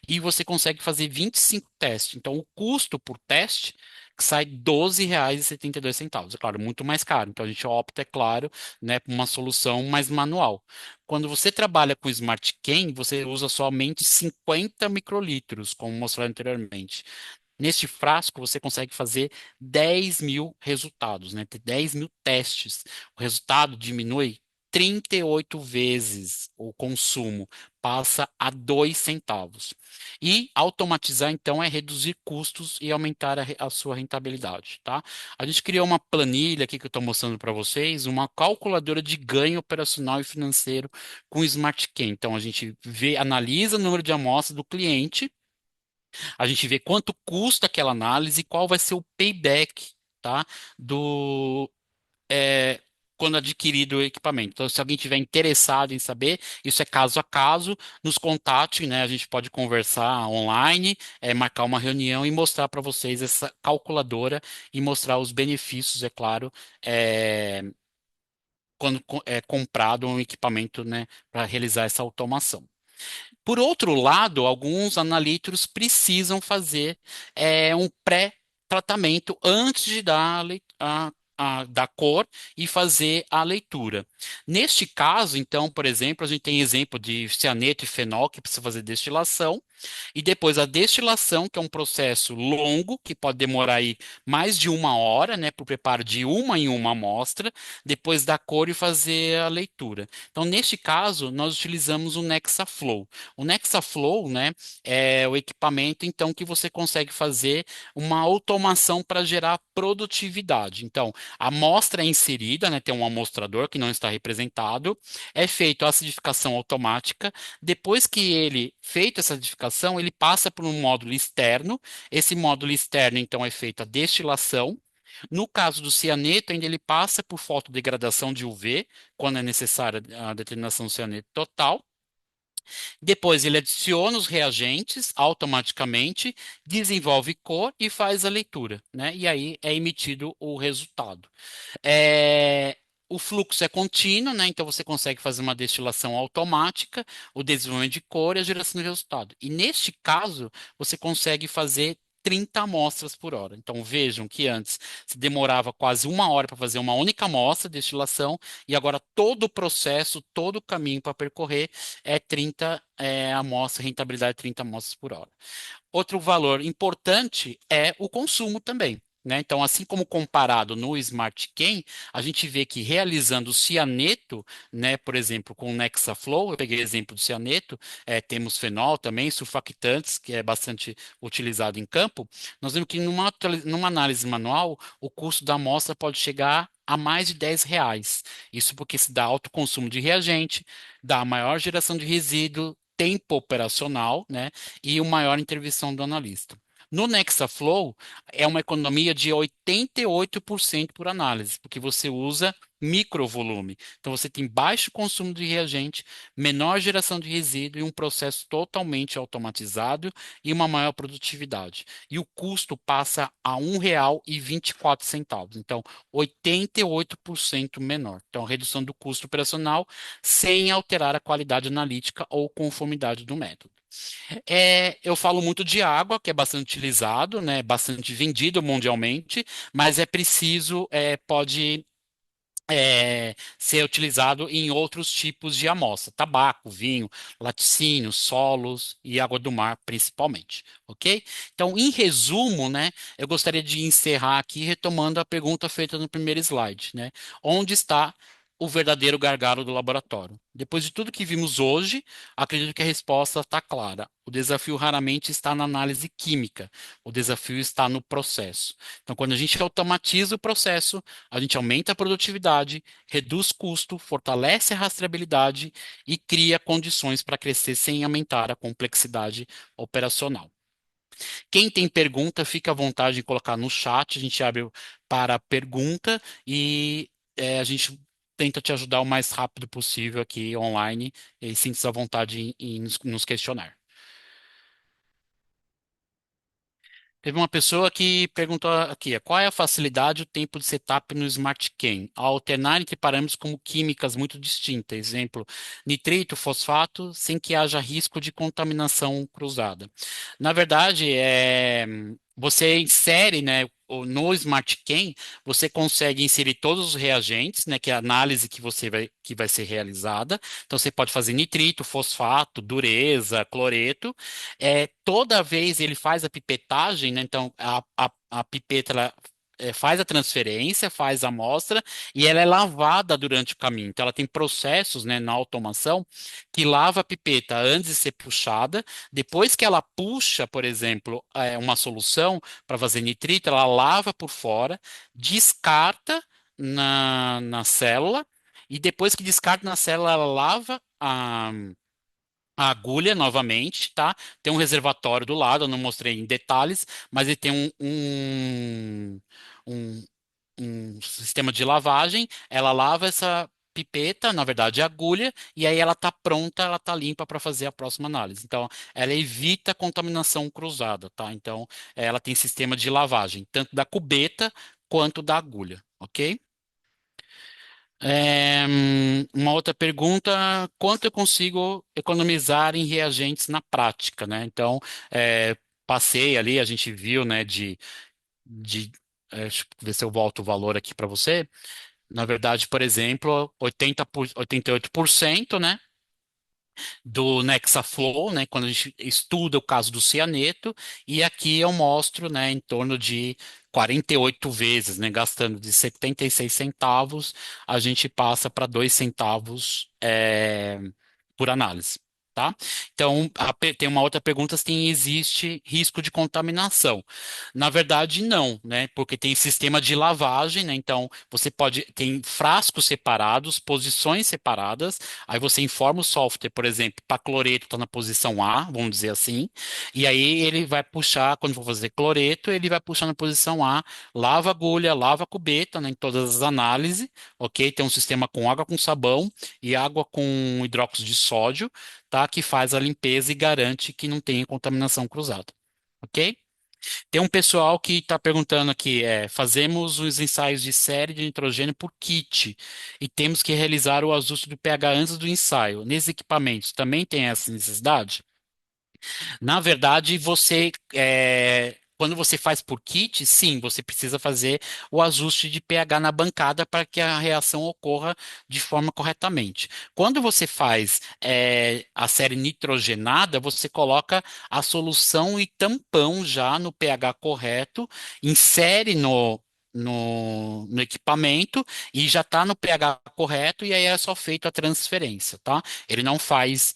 e você consegue fazer 25 testes. Então, o custo por teste sai R$ 12,72. É claro, muito mais caro. Então, a gente opta, é claro, né, por uma solução mais manual. Quando você trabalha com SmartCam, você usa somente 50 microlitros, como mostrado anteriormente. Neste frasco, você consegue fazer 10 mil resultados, né? Ter 10 mil testes. O resultado diminui 38 vezes o consumo, passa a 2 centavos. E automatizar, então, é reduzir custos e aumentar a sua rentabilidade, tá? A gente criou uma planilha aqui que eu estou mostrando para vocês, uma calculadora de ganho operacional e financeiro com o SmartCam. Então, a gente vê, analisa o número de amostras do cliente, a gente vê quanto custa aquela análise e qual vai ser o payback, tá? Do é, quando adquirido o equipamento. Então, se alguém tiver interessado em saber, isso é caso a caso, nos contate, né? A gente pode conversar online, marcar uma reunião e mostrar para vocês essa calculadora e mostrar os benefícios, é claro, é, quando é comprado um equipamento, né, para realizar essa automação. Por outro lado, alguns analíticos precisam fazer um pré-tratamento antes de dar da cor e fazer a leitura. Neste caso, então, por exemplo, a gente tem exemplo de cianeto e fenol que precisa fazer destilação, e depois a destilação, que é um processo longo, que pode demorar aí mais de uma hora, né, para o preparo de uma em uma amostra, depois da cor e fazer a leitura. Então, neste caso, nós utilizamos o NexaFlow. O NexaFlow, né, é o equipamento então que você consegue fazer uma automação para gerar produtividade. Então, a amostra é inserida, né, tem um amostrador que não está representado, é feita a acidificação automática. Depois que ele feito essa acidificação, ele passa por um módulo externo. Esse módulo externo então é feita a destilação. No caso do cianeto, ainda ele passa por fotodegradação de UV, quando é necessária a determinação do cianeto total. Depois ele adiciona os reagentes automaticamente, desenvolve cor e faz a leitura, né? E aí é emitido o resultado. É, O fluxo é contínuo, né? Então você consegue fazer uma destilação automática, o desenvolvimento de cor e a geração de resultado. E neste caso, você consegue fazer 30 amostras por hora. Então vejam que antes se demorava quase uma hora para fazer uma única amostra de destilação, e agora todo o processo, todo o caminho para percorrer é 30 amostras, rentabilidade de 30 amostras por hora. Outro valor importante é o consumo também, né? Então, assim como comparado no SmartCam, a gente vê que realizando o cianeto, né, por exemplo, com o NexaFlow, eu peguei exemplo do cianeto, temos fenol também, surfactantes, que é bastante utilizado em campo. Nós vemos que numa análise manual, o custo da amostra pode chegar a mais de R$ 10. Isso porque se dá alto consumo de reagente, dá maior geração de resíduo, tempo operacional, né? E uma maior intervenção do analista. No NexaFlow, é uma economia de 88% por análise, porque você usa microvolume. Então você tem baixo consumo de reagente, menor geração de resíduo e um processo totalmente automatizado e uma maior produtividade. E o custo passa a R$ 1,24. Então, 88% menor. Então, redução do custo operacional sem alterar a qualidade analítica ou conformidade do método. Eu falo muito de água, que é bastante utilizado, né, bastante vendido mundialmente, mas é preciso, pode ser utilizado em outros tipos de amostra, tabaco, vinho, laticínios, solos e água do mar, principalmente, ok? Então, em resumo, né, eu gostaria de encerrar aqui retomando a pergunta feita no primeiro slide, né? Onde está o verdadeiro gargalo do laboratório? Depois de tudo que vimos hoje, acredito que a resposta está clara. O desafio raramente está na análise química, o desafio está no processo. Então, quando a gente automatiza o processo, a gente aumenta a produtividade, reduz custo, fortalece a rastreabilidade e cria condições para crescer sem aumentar a complexidade operacional. Quem tem pergunta, fica à vontade de colocar no chat, a gente abre para pergunta e a gente tenta te ajudar o mais rápido possível aqui online e sinta-se à vontade em nos questionar. Teve uma pessoa que perguntou aqui, qual é a facilidade e o tempo de setup no SmartCam? Ao alternar entre parâmetros como químicas muito distintas, exemplo, nitrito, fosfato, sem que haja risco de contaminação cruzada. Na verdade, você insere, né, no SmartCam, você consegue inserir todos os reagentes, né, que é a análise que vai ser realizada. Então, você pode fazer nitrito, fosfato, dureza, cloreto. Toda vez ele faz a pipetagem, né? Então a pipeta ela, faz a transferência, faz a amostra e ela é lavada durante o caminho. Então ela tem processos, né, na automação que lava a pipeta antes de ser puxada. Depois que ela puxa, por exemplo, uma solução para fazer nitrito, ela lava por fora, descarta na célula e depois que descarta na célula, ela lava a agulha novamente, tá? Tem um reservatório do lado, eu não mostrei em detalhes, mas ele tem um, um sistema de lavagem. Ela lava essa pipeta, na verdade, a agulha, e aí ela está pronta, ela está limpa para fazer a próxima análise. Então, ela evita contaminação cruzada, tá? Então, ela tem sistema de lavagem, tanto da cubeta quanto da agulha, ok? Uma outra pergunta: quanto eu consigo economizar em reagentes na prática, né? Então, passei ali, a gente viu, né, de deixa eu ver se eu volto o valor aqui para você. Na verdade, por exemplo, 88%, né, do Nexaflow, né, quando a gente estuda o caso do cianeto, e aqui eu mostro, né, em torno de 48 vezes, né, gastando de 76 centavos, a gente passa para 2 centavos por análise. Tá? Então, tem uma outra pergunta se existe risco de contaminação. Na verdade, não, né? Porque tem sistema de lavagem, né? Então, você pode, tem frascos separados, posições separadas. Aí você informa o software, por exemplo, para cloreto está na posição A, vamos dizer assim. E aí ele vai puxar, quando for fazer cloreto, ele vai puxar na posição A, lava a agulha, lava a cubeta, né? Em todas as análises, ok? Tem um sistema com água com sabão e água com hidróxido de sódio, tá? Que faz a limpeza e garante que não tenha contaminação cruzada, ok? Tem um pessoal que está perguntando aqui, fazemos os ensaios de série de nitrogênio por kit e temos que realizar o ajuste do pH antes do ensaio. Nesses equipamentos também tem essa necessidade? Na verdade, quando você faz por kit, sim, você precisa fazer o ajuste de pH na bancada para que a reação ocorra de forma corretamente. Quando você faz a série nitrogenada, você coloca a solução e tampão já no pH correto, insere no equipamento e já está no pH correto, e aí é só feito a transferência, tá? Ele não faz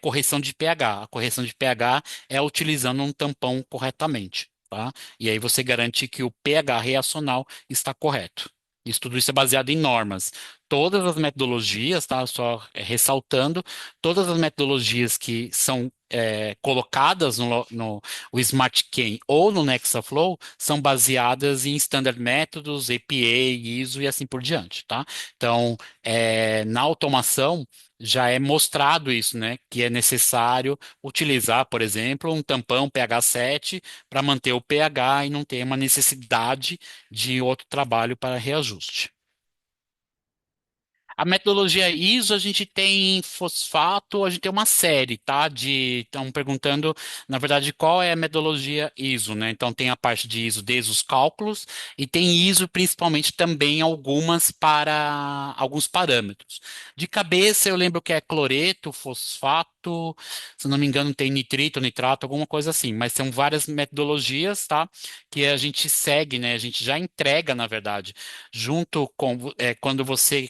correção de pH. A correção de pH é utilizando um tampão corretamente, tá? E aí você garante que o pH reacional está correto. Tudo isso é baseado em normas. Todas as metodologias, tá? Só ressaltando, todas as metodologias que são colocadas no o SmartChain ou no Nexaflow são baseadas em standard métodos, APA, ISO e assim por diante, tá? Então, na automação já é mostrado isso, né? Que é necessário utilizar, por exemplo, um tampão pH 7 para manter o pH e não ter uma necessidade de outro trabalho para reajuste. A metodologia ISO, a gente tem fosfato, a gente tem uma série, tá? Estão perguntando, na verdade, qual é a metodologia ISO, né? Então tem a parte de ISO desde os cálculos e tem ISO principalmente também algumas para alguns parâmetros. De cabeça eu lembro que é cloreto, fosfato, se não me engano tem nitrito, nitrato, alguma coisa assim, mas são várias metodologias, tá? Que a gente segue, né? A gente já entrega, na verdade, junto com quando você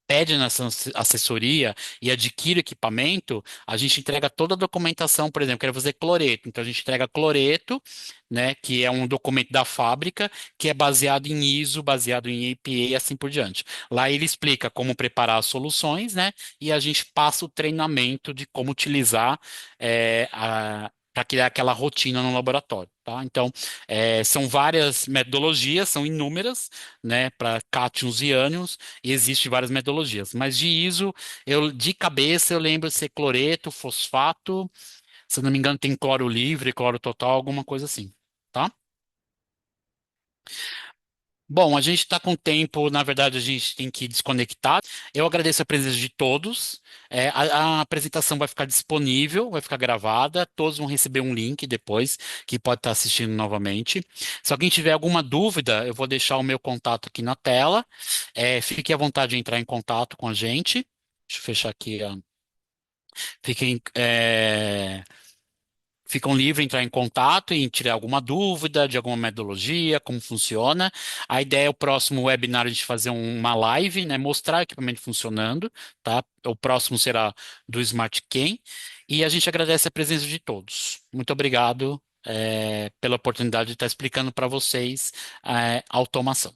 pede nessa assessoria e adquire equipamento, a gente entrega toda a documentação, por exemplo, quero fazer cloreto, então a gente entrega cloreto, né, que é um documento da fábrica, que é baseado em ISO, baseado em EPA e assim por diante. Lá ele explica como preparar as soluções, né, e a gente passa o treinamento de como utilizar para criar aquela rotina no laboratório, tá? Então, são várias metodologias, são inúmeras, né, para cátions e ânions, e existem várias metodologias. Mas de ISO, de cabeça eu lembro de ser cloreto, fosfato, se eu não me engano tem cloro livre, cloro total, alguma coisa assim, tá? Bom, a gente está com tempo, na verdade a gente tem que desconectar. Eu agradeço a presença de todos. A apresentação vai ficar disponível, vai ficar gravada, todos vão receber um link depois, que pode estar assistindo novamente. Se alguém tiver alguma dúvida, eu vou deixar o meu contato aqui na tela. Fique à vontade de entrar em contato com a gente. Deixa eu fechar aqui. Fiquem, ficam livres de entrar em contato e tirar alguma dúvida de alguma metodologia, como funciona. A ideia é o próximo webinar a gente fazer uma live, né, mostrar o equipamento funcionando, tá? O próximo será do SmartCam e a gente agradece a presença de todos. Muito obrigado, pela oportunidade de estar explicando para vocês, a automação.